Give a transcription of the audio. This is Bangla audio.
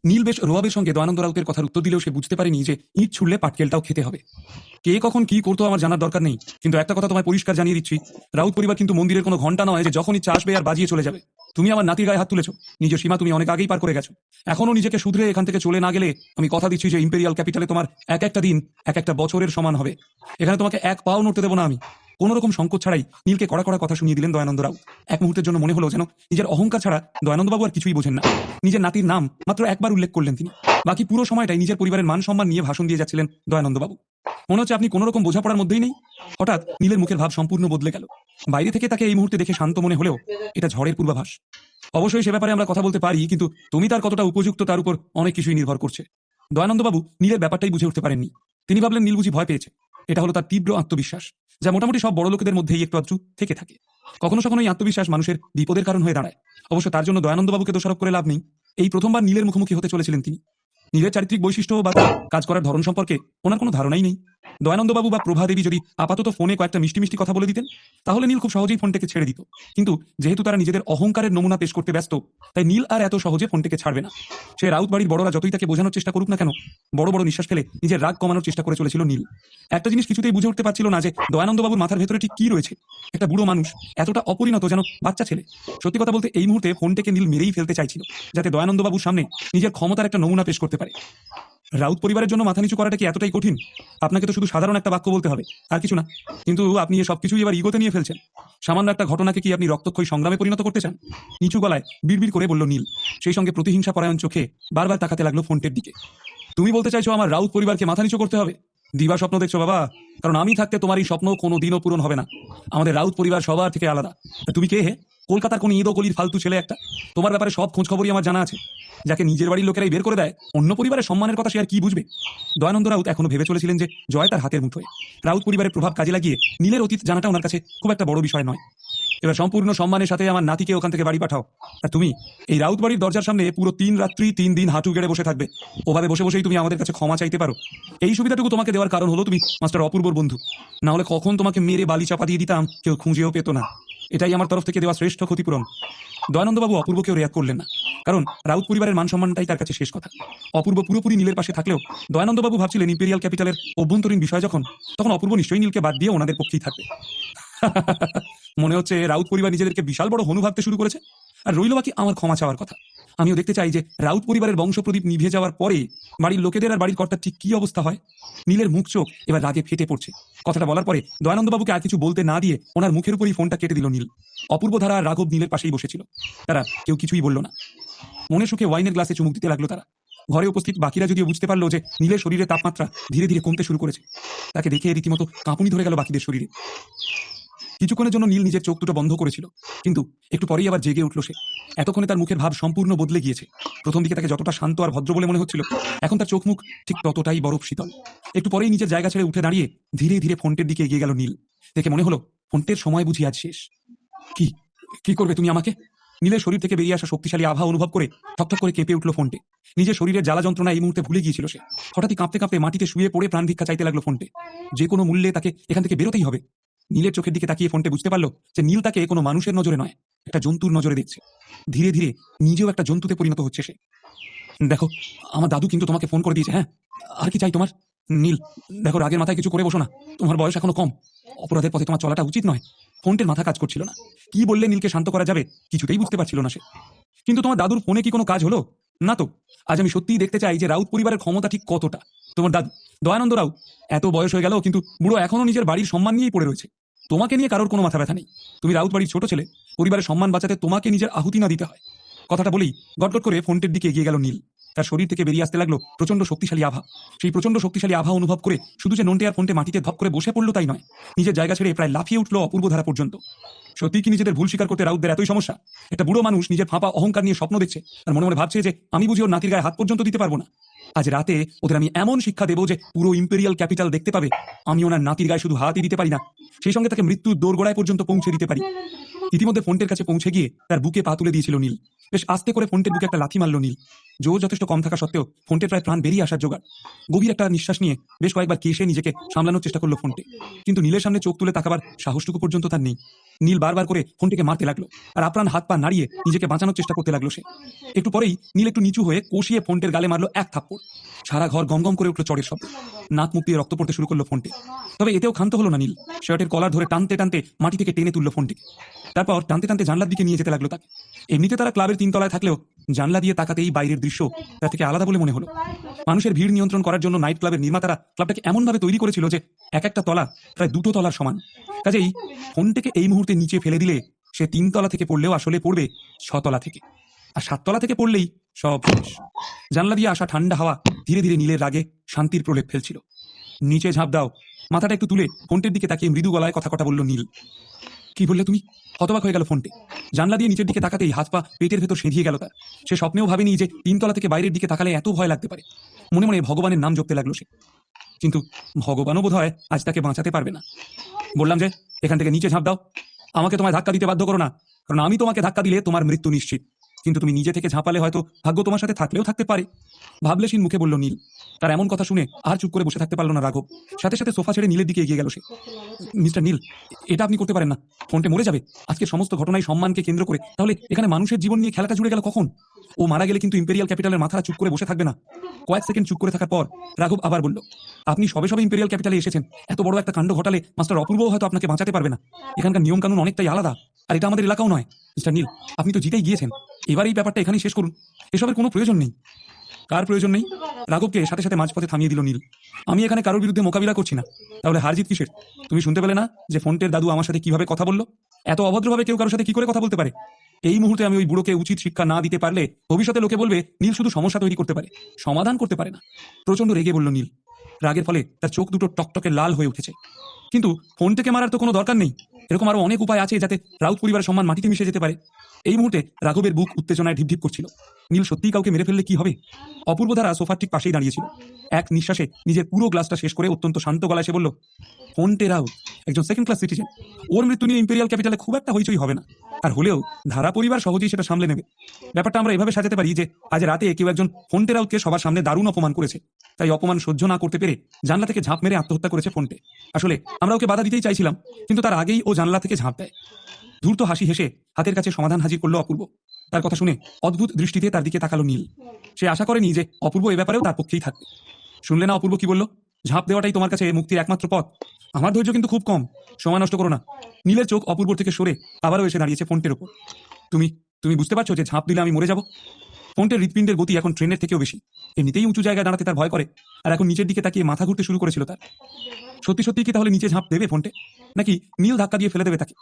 নীল বেশ রোয়াবের সঙ্গে দয়ানন্দ রাউতের কথার উত্তর দিলেও সে বুঝতে পারেনি যে ইট ছুড়লে পাটকেলটাও খেতে হবে। কে কখন কি করতো আমার জানার দরকার নেই, কিন্তু একটা কথা তোমায় পরিষ্কার জানিয়ে দিচ্ছি, রাউত পরিবার কিন্তু মন্দিরের কোনো ঘন্টা নয় যে যখন ইচ্ছা আসবে আর বাজিয়ে চলে যাবে। তুমি আমার নাতির গায়ে হাত তুলেছো, নিজের সীমা তুমি অনেক আগেই পার করে গেছো। এখনো নিজেকে শুধরে এখান থেকে চলে না গেলে আমি কথা দিচ্ছি যে ইম্পেরিয়াল ক্যাপিটালে তোমার এক একটা দিন এক একটা বছরের সমান হবে। এখানে তোমাকে এক পাও নড়তে দেবো না আমি। কোনো রকম সংকোচ ছাড়াই নীলকে কড়া কড়া কথা শুনিয়ে দিলেন দয়ানন্দ রাউত। এক মুহূর্তের জন্য মনে হলো যেন নিজের অহংকার ছাড়া দয়ানন্দবাবু আর কিছুই বোঝেন না। নিজের নাতির নাম মাত্র একবার উল্লেখ করলেন তিনি, বাকি পুরো সময়টাই নিজের পরিবারের মান সম্মান নিয়ে ভাষণ দিয়ে যাচ্ছিলেন দয়ানন্দবাবু। মনে হচ্ছে আপনি কোনো রকম বোঝাপড়ার মধ্যেই নেই। হঠাৎ নীলের মুখের ভাব সম্পূর্ণ বদলে গেল। বাইরে থেকে তাকে এই মুহূর্তে দেখে শান্ত মনে হলেও এটা ঝড়ের পূর্বাভাস। অবশ্যই সে ব্যাপারে আমরা কথা বলতে পারি, কিন্তু তুমি তার কতটা উপযুক্ত তার উপর অনেক কিছুই নির্ভর করছে। দয়ানন্দবাবু নীলের ব্যাপারটাই বুঝে উঠতে পারেননি। তিনি ভাবলেন নীল বুঝি ভয় পেয়েছে। এটা হলো তার তীব্র আত্মবিশ্বাস, যা মোটামুটি সব বড় লোকেদের মধ্যেই একটু আধটু থেকে থাকে। কখনো কখনো এই আত্মবিশ্বাস মানুষের বিপদের কারণ হয়ে দাঁড়ায়। অবশ্য তার জন্য দয়ানন্দবাবুকে দোষারোপ করে লাভ নেই। এই প্রথমবার নীলের মুখোমুখি হতে চলেছিলেন তিনি। নীলের চারিত্রিক বৈশিষ্ট্য বা তার কাজ করার ধরন সম্পর্কে ওনার কোনো ধারণাই নেই। দয়ানন্দবাবু বা প্রভাদেবী যদি আপাতত ফোনে কয়েকটা মিষ্টি মিষ্টি কথা বলে দিতেন, তাহলে নীল খুব সহজেই ফোনটাকে ছেড়ে দিত। কিন্তু যেহেতু তারা নিজেদের অহংকারের নমুনা পেশ করতে ব্যস্ত, তাই নীল আর এত সহজে ফোনটাকে ছাড়বে না। সে রাউত বাড়ির বড়রা যতই তাকে বোঝানোর চেষ্টা করুক না কেন, বড় বড় নিঃশ্বাস ফেলে নিজের রাগ কমানোর চেষ্টা করে চলেছিল নীল। একটা জিনিস কিছুতেই বুঝে উঠতে পারছিল না যে দয়ানন্দবাবুর মাথার ভেতরে ঠিক কি রয়েছে। একটা বুড়ো মানুষ এতটা অপরিণত যেন বাচ্চা ছেলে। সত্যি কথা বলতে এই মুহূর্তে ফোনটাকে নীল মেরেই ফেলতে চাইছিল, যাতে দয়ানন্দবাবুর সামনে নিজের ক্ষমতার একটা নমুনা পেশ করতে পারে। রাউত পরিবারের জন্য মাথা নিচু করাটা কি এতটাই কঠিন? আপনাকে তো শুধু সাধারণ একটা বাক্য বলতে হবে, আর কিছু না। কিন্তু আপনি এ সবকিছুই এবার ইগোতে নিয়ে ফেলছেন। সামান্য একটা ঘটনাকে কি আপনি রক্তক্ষয়ী সংগ্রামে পরিণত করতে চান? নিচু গলায় বিড়বিড় করে বলল নীল, সেই সঙ্গে প্রতিহিংসা পরায়ণ চোখে বারবার তাকাতে লাগলো ফোনটের দিকে। তুমি বলতে চাইছো আমার রাউত পরিবারকে মাথা নিচু করতে হবে? দিবা স্বপ্ন দেখছো বাবা, কারণ আমি থাকতে তোমার এই স্বপ্ন কোনো দিনও পূরণ হবে না। আমাদের রাউত পরিবার সবার থেকে আলাদা। তা তুমি কে হে? কলকাতার কোন ইদো গলির ফালতু ছেলে একটা? তোমার ব্যাপারে সব খোঁজ খবরই আমার জানা আছে। যাকে নিজের বাড়ির লোকেরাই বের করে দেয়, অন্য পরিবারের সম্মানের কথা সে আর কি বুঝবে? দয়ানন্দ রাউত এখনো ভেবে চলেছিলেন যে জয় তার হাতের মুঠোয়। রাউত পরিবারের প্রভাব কাজে লাগিয়ে নীলের অতীত জানাটা ওনার কাছে খুব একটা বড় বিষয় নয়। এবার সম্পূর্ণ সম্মানের সাথে আমার নাতিকে ওখান থেকে বাড়ি পাঠাও। আর তুমি এই রাউত বাড়ির দরজার সামনে পুরো 3 রাত্রি 3 দিন হাঁটু গেড়ে বসে থাকবে। ওভাবে বসে বসেই তুমি আমাদের কাছে ক্ষমা চাইতে পারো। এই সুবিধাটুকু তোমাকে দেওয়ার কারণ হলো তুমি মাস্টার অপূর্বর বন্ধু। না হলে কখন তোমাকে মেরে বালি চাপা দিয়ে দিতাম কেউ খুঁজেও পেত না। এটাই আমার তরফ থেকে দেওয়া শ্রেষ্ঠ ক্ষতিপূরণ। দয়ানন্দবাবু অপূর্বকেও রেয়াত করলেন না, কারণ রাউত পরিবারের মান সম্মানটাই তার কাছে শেষ কথা। অপূর্ব পুরোপুরি নীলের পাশে থাকলেও দয়ানন্দবাবু ভাবছিলেন ইম্পেরিয়াল ক্যাপিটালের অভ্যন্তরীণ বিষয় যখন, তখন অপূর্ব নিশ্চয়ই নীলকে বাদ দিয়ে ওনাদের পক্ষেই থাকবে। মনে হচ্ছে রাউত পরিবার নিজেদেরকে বিশাল বড় হনু ভাবতে শুরু করেছে। আর রইল বাকি আমার ক্ষমা চাওয়ার কথা। আমিও দেখতে চাই যে রাউত পরিবারের বংশপ্রদীপ নিভে যাওয়ার পরে বাড়ির লোকেদের আর বাড়ির কর্তার ঠিক কি অবস্থা হয়। নীলের মুখ চোখ এবার রাগে ফেটে পড়ছে। কথাটা বলার পরে দয়ানন্দবাবুকে আর কিছু বলতে না দিয়ে ওনার মুখের উপরই ফোনটা কেটে দিল নীল। অপূর্ব ধারা আর রাঘব নীলের পাশেই বসেছিল। তারা কেউ কিছুই বলল না। মনে সুখে ওয়াইনের গ্লাসে চুমুক দিতে লাগলো তারা। ঘরে উপস্থিত বাকিরা যদিও বুঝতে পারলো যে নীলের শরীরে তাপমাত্রা ধীরে ধীরে কমতে শুরু করেছে। তাকে দেখে রীতিমতো কাঁপুনি ধরে গেল বাকিদের শরীরে। কিছুক্ষণের জন্য নীল নিজের চোখ দুটো বন্ধ করেছিল, কিন্তু একটু পরেই আবার জেগে উঠল সে। এতক্ষণে তার মুখের ভাব সম্পূর্ণ বদলে গিয়েছে। প্রথম দিকে তাকে যতটা শান্ত আর ভদ্র বলে মনে হচ্ছিল, এখন তার চোখ মুখ ঠিক ততটাই বরফ শীতল। একটু পরেই নিজের জায়গা ছেড়ে উঠে দাঁড়িয়ে ধীরে ধীরে ফোনটের দিকে এগিয়ে গেল নীল। দেখে মনে হলো ফোনটের সময় বুঝি আজ শেষ। কি কি করবে তুমি আমাকে? নীলের শরীর থেকে বেরিয়ে আসা শক্তিশালী আভা অনুভব করে ঠকঠক করে কেঁপে উঠল ফোনটে। নিজের শরীরের জ্বালা যন্ত্রণা এই মুহূর্তে ভুলে গিয়েছিল সে। হঠাৎই কাঁপতে কাঁপতে মাটিতে শুয়ে পড়ে প্রাণ ভিক্ষা চাইতে লাগলো ফোনটে। যে কোনো মূল্যে তাকে এখান থেকে বেরোতেই হবে। নীলের চোখের দিকে তাকিয়ে ফোনটে বুঝতে পারলো যে নীল তাকে কোনো মানুষের নজরে নয়, একটা জন্তুর নজরে দেখছে। ধীরে ধীরে নিজেও একটা জন্তুতে পরিণত হচ্ছে সে। দেখো, আমার দাদু কিন্তু তোমাকে ফোন করে দিয়েছে। হ্যাঁ, আর কি চাই তোমার? নীল, দেখো রাগের মাথায় কিছু করে বসো না। তোমার বয়স এখনো কম। অপরাধের পথে তোমার চলাটা উচিত নয়। ফোনটের মাথা কাজ করছিল না। কি বললে নীলকে শান্ত করা যাবে কিছুতেই বুঝতে পারছিল না সে। কিন্তু তোমার দাদুর ফোনে কি কোনো কাজ হলো? না তো। আজ আমি সত্যিই দেখতে চাই যে রাউত পরিবারের ক্ষমতা ঠিক কতটা। তোমার দাদু দয়ানন্দ রাউত এত বয়স হয়ে গেল, কিন্তু বুড়ো এখনো নিজের বাড়ির সম্মান নিয়েই পড়ে রয়েছে। তোমাকে নিয়ে কারোর কোনো মাথা ব্যথা নেই। তুমি রাউত বাড়ির ছোট ছেলে, পরিবারের সম্মান বাঁচাতে তোমাকে নিজের আহুতি না দিতে হয়। কথাটা বলেই গটগট করে ফোনটের দিকে এগিয়ে গেল নীল। তার শরীর থেকে বেরিয়ে আসতে লাগলো প্রচন্ড শক্তিশালী আভা। সেই প্রচন্ড শক্তিশালী আভা অনুভব করে শুধু যে নন্টে আর ফোনটে মাটিতে ধপ করে বসে পড়লো তাই নয়, নিজের জায়গা ছেড়ে প্রায় লাফিয়ে উঠলো অপূর্ব ধারা পর্যন্ত। সত্যি কি নিজেদের ভুল স্বীকার করতে রাউতদের এতই সমস্যা? একটা বুড়ো মানুষ নিজের ফাঁপা অহংকার নিয়ে স্বপ্ন দেখছে আর মনে মনে ভাবছে যে আমি বুঝি ওর নাতির গায়ে হাত পর্যন্ত দিতে পারবো না। আজ রাতে ওদের আমি এমন শিক্ষা দেবো যে পুরো ইম্পেরিয়াল ক্যাপিটাল দেখতে পাবে আমি ওনার নাতির গায়ে শুধু হাতই দিতে পারি না, সেই সঙ্গে তাকে মৃত্যুর দোরগোড়ায় পর্যন্ত পৌঁছে দিতে পারি। ইতিমধ্যে ফোনটের কাছে পৌঁছে গিয়ে তার বুকে পা তুলে দিয়েছিল নীল। বেশ আস্তে করে ফোনটের বুকে একটা লাথি মারল নীল। জোর যথেষ্ট কম থাকা সত্ত্বেও ফোনটের প্রায় প্রাণ বেরিয়ে আসার জোগাড়। গভীর একটা নিঃশ্বাস নিয়ে বেশ কয়েকবার কেশে নিজেকে সামলানোর চেষ্টা করলো ফোনটে, কিন্তু নীলের সামনে চোখ তুলে তাকাবার সাহসটুকু পর্যন্ত তার নেই। নীল বারবার করে ফোনটিকে মারতে লাগলো আর আপ্রাণ হাত পা নাড়িয়ে নিজেকে বাঁচানোর চেষ্টা করতে লাগলো সে। একটু পরেই নীল একটু নিচু হয়ে কষিয়ে ফোনটের গালে মারলো এক থাপ্পড়। সারা ঘর গমগম করে উঠলো চড়ের শব্দে। নাক মুখ দিয়ে রক্ত পড়তে শুরু করলো ফোনটে। তবে এতেও ক্ষান্ত হলো না নীল। শার্টের কলার ধরে টানতে টানতে মাটি থেকে টেনে তুললো ফোনটিকে। তারপর টানতে টানতে জানলার দিকে নিয়ে যেতে লাগলো তাকে। এমনিতে তারা ক্লাবের 3 তলায় থাকলেও জানলা দিয়ে তাকাতেই বাইরের দৃশ্য তার থেকে আলাদা বলে মনে হলো। মানুষের ভিড় নিয়ন্ত্রণ করার জন্য নাইট ক্লাবের নির্মাতারা ক্লাবটাকে এমনভাবে তৈরি করেছিল যে এক একটা তলা প্রায় 2 তলার সমান। কাজেই ফোনটিকে এই মুহূর্তে নিচে ফেলে দিলে সে 3 তলা থেকে পড়লেও আসলে পড়বে 6 তলা থেকে, আর 7 তলা থেকে পড়লেই সব শেষ। জানলা দিয়ে আসা ঠান্ডা হাওয়া ধীরে ধীরে নীলের রাগে শান্তির প্রলেপ ফেলছিল। নিচে ঝাঁপ দাও। মাথাটা একটু তুলে ফোনটির দিকে তাকিয়ে মৃদু গলায় কথা বলল নীল। কি বললে তুমি? হতবাক হয়ে গেল ফোনটে। জানলা দিয়ে নিচের দিকে তাকাতেই হাত পা পেটের ভেতর সেঁধিয়ে গেল তার। সে স্বপ্নেও ভাবেনি যে 3 তলা থেকে বাইরের দিকে তাকালে এত ভয় লাগতে পারে। মনে মনে ভগবানের নাম জপতে লাগলো সে। কিন্তু ভগবানও বোধ হয় আজ তাকে বাঁচাতে পারবে না। বললাম যে এখান থেকে নিচে ঝাঁপ দাও। আমাকে তোমায় ধাক্কা দিতে বাধ্য করো না, কারণ আমি তোমাকে ধাক্কা দিলে তোমার মৃত্যু নিশ্চিত। কিন্তু তুমি নিজে থেকে ঝাঁপালে হয়তো ভাগ্য তোমার সাথে থাকলেও থাকতে পারে। ভাবলেশীন মুখে বলল নীল। তার এমন কথা শুনে আর চুপ করে বসে থাকতে পারলো না রাঘব। সাথে সাথে সোফা ছেড়ে নীলের দিকে এগিয়ে গেল সে। মিস্টার নীল, এটা আপনি করতে পারেন না। ফোনটে মরে যাবে। আজকের সমস্ত ঘটনায় সম্মানকে কেন্দ্র করে, তাহলে এখানে মানুষের জীবন নিয়ে খেলাটা জুড়ে গেল কখন? ও মারা গেলে কিন্তু ইম্পেরিয়াল ক্যাপিটালের মাথারা চুপ করে বসে থাকবে না। কয়েক সেকেন্ড চুপ করে থাকার পর রাঘব আবার বলল, আপনি সবে সবে ইম্পেরিয়াল ক্যাপিটালে এসেছেন। এত বড় একটা কাণ্ড ঘটালে মাস্টার অপূর্বও হয়তো আপনাকে বাঁচাতে পারবে না। এখানকার নিয়ম কানুন অনেকটাই আলাদা, আর এটা আমাদের এলাকাও নয়। মিস্টার নীল, আপনি তো জিতেই গিয়েছেন। এবার এই ব্যাপারটা এখানেই শেষ করুন। এসবের কোনো প্রয়োজন নেই। কার প্রয়োজন নেই? রাঘবকে সাথে সাথে মাঝপথে থামিয়ে দিল নীল। আমি এখানে কারোর বিরুদ্ধে মোকাবিলা করছি না। তাহলে হারজিত কিসের? তুমি শুনতে পেলে না যে ফোনটের দাদু আমার সাথে কিভাবে কথা বললো? এত অভদ্রভাবে কেউ কারোর সাথে কি করে কথা বলতে পারে? এই মুহূর্তে আমি ওই বুড়োকে উচিত শিক্ষা না দিতে পারলে ভবিষ্যতে লোকে বলবে নীল শুধু সমস্যা তৈরি করতে পারে, সমাধান করতে পারে না। প্রচন্ড রেগে বলল নীল। রাগের ফলে তার চোখ দুটো টকটকে লাল হয়ে উঠেছে। কিন্তু ফোন থেকে মারার তো কোনো দরকার নেই। এরকম আরো অনেক উপায় আছে যাতে রাউত পরিবারের সম্মান মাটিতে মিশে যেতে পারে। এই মুহূর্তে রাঘবের বুক উত্তেজনায় ঢিপঢিপ করছিল। নীল সত্যিই কাউকে মেরে ফেললে কি হবে? অপূর্ব ধারা সোফার ঠিক পাশেই দাঁড়িয়েছিল। এক নিঃশ্বাসে নিজের পুরো গ্লাসটা শেষ করে অত্যন্ত শান্ত গলায় সে বলল, ফোনটে রাউত একজন সেকেন্ড ক্লাস সিটিজেন। ওর মৃত্যু নিয়ে ইম্পেরিয়াল ক্যাপিটালে খুব একটা হইচই হবে না। আর হলেও ধারা পরিবার সহজেই সেটা সামলে নেবে। ব্যাপারটা আমরা এভাবে সাজাতে পারি যে আজ রাতে কেউ একজন ফোনটে রাউতকে সবার সামনে দারুণ অপমান করেছে। তাই অপমান সহ্য না করতে পেরে জানলা থেকে ঝাঁপ মেরে আত্মহত্যা করেছে ফোনটে। আসলে আমরা ওকে বাধা দিতেই চাইছিলাম, কিন্তু তার আগেই ও জানলা থেকে ঝাঁপ দেয়। ধূর্ত হাসি হেসে হাতের কাছে সমাধান হাজির করলো অপূর্ব। তার কথা শুনে অদ্ভুত দৃষ্টিতে তার দিকে তাকালো নীল। সে আশা করেনি যে অপূর্ব এ ব্যাপারেও তার পক্ষেই থাকবে। শুনলে না অপূর্ব কি বলল? ঝাঁপ দেওয়াটাই তোমার কাছে মুক্তির একমাত্র পথ। আমার ধৈর্য কিন্তু খুব কম, সময় নষ্ট করো না। নীলের চোখ অপূর্ব থেকে সরে আবারও এসে দাঁড়িয়েছে ফোনটের ওপর। তুমি তুমি বুঝতে পারছো যে ঝাঁপ দিলে আমি মরে যাব? ফোনটের হৃৎপিণ্ডের গতি এখন ট্রেনের থেকেও বেশি। এমনিতেই উঁচু জায়গায় দাঁড়াতে তার ভয় করে, আর এখন নিচের দিকে তাকিয়ে মাথা ঘুরতে শুরু করেছিল তার। সত্যি সত্যি কি তাহলে নিচে ঝাঁপ দেবে ফোনটে, নাকি নীল ধাক্কা দিয়ে ফেলে দেবে তাকে?